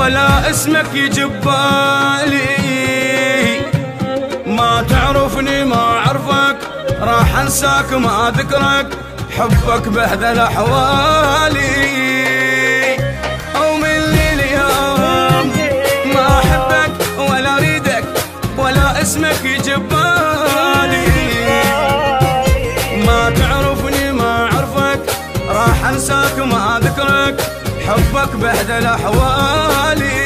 ولا اسمك يجب بالي. ما تعرفني ما اعرفك، راح انساك ما ذكرك، حبك بهذا الاحوالي. ومن اليوم ما احبك ولا اريدك ولا اسمك يجب بالي. ما تعرفني ما اعرفك، راح انساك ما ذكرك، حبك بهذا الاحوالي.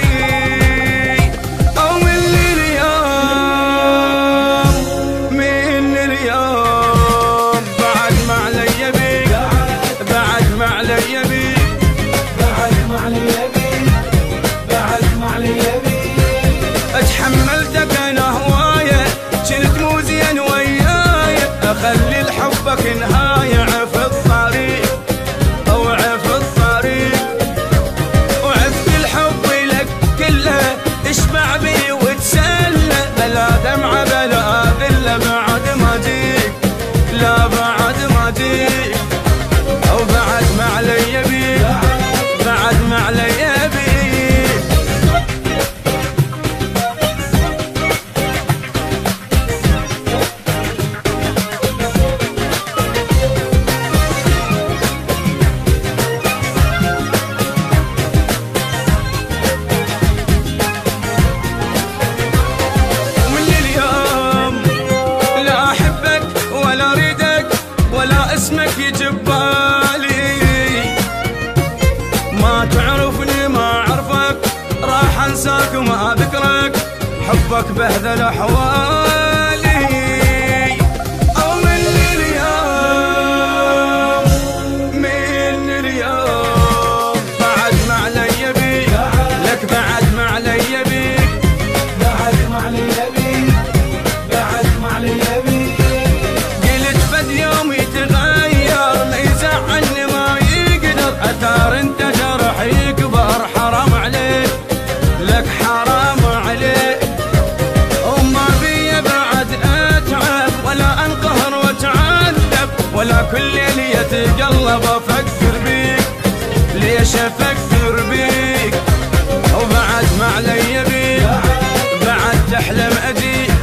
اتحملتك انا هوايه، كنت مو زين وياي، اخلي لحبك نهايه في الطريق او في الطريق. وعفت الحب لك كله تشبع بي وتسلى، بلا دمعه بلا ذله بعد ما جيك، لا بعد ما جيك. او بعد ما علي بيك، بعد ما علي بيك. اسمك يجب بالي. ما تعرفني ما اعرفك، راح انساك وما ذكرك، حبك بهذا الاحوالي. او من اليوم، من اليوم بعد ما علي بيك، لك بعد ما علي بيك، بعد ما علي بيك، بعد ما علي بيك. قلت فد يوم اثار انت جرح يكبر، حرام عليك، لك حرام عليك. وما بي بعد اتعب ولا انقهر واتعذب، ولا كل ليل يتقلب افكر بيك، ليش افكر بيك. وبعد ما علي بيك، بعد تحلم اجيك.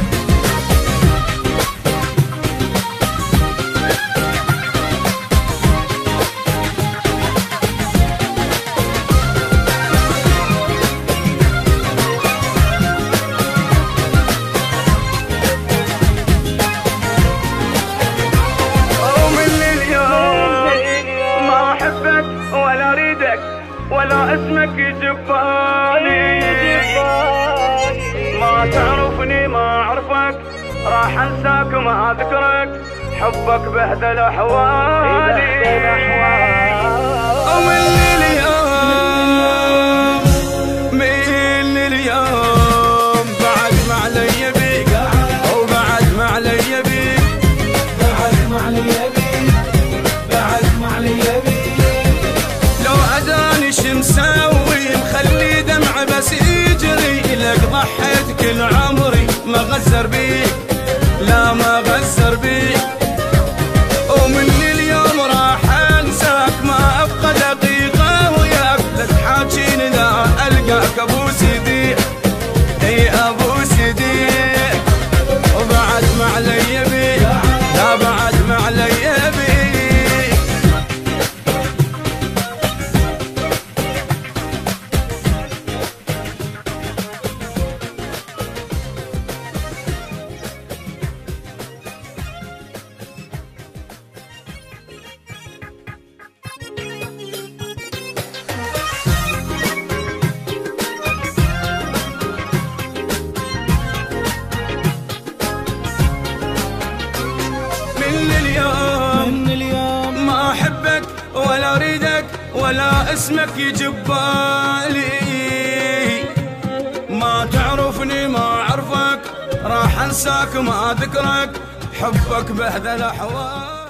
ولا اريدك ولا اسمك يجب بالي. ما تعرفني ما اعرفك، راح انساك وما ذكرك، حبك بهذا الاحوالي. ومن اليوم، من اليوم بعد ما علي بيك، او بعد ما علي بيك، بعد ما علي بيك، بعد ما علي بيك. مساوي مخلي دمع بس يجري، لك ضحيت كل عمري ما غزر بيك، لا ما غزر بيك. ومن اليوم راح انساك، ما ابقى دقيقه وياك، لا تحاكيني لا القاك ابو سيدي، اي ابو سيدي. وبعد ما علي بيك، لا بعد ما علي بيك. من اليوم ما احبك ولا اريدك ولا اسمك يجب بالي. ما تعرفني ما اعرفك، راح انساك ما ذكرك، حبك بهذا الاحوال.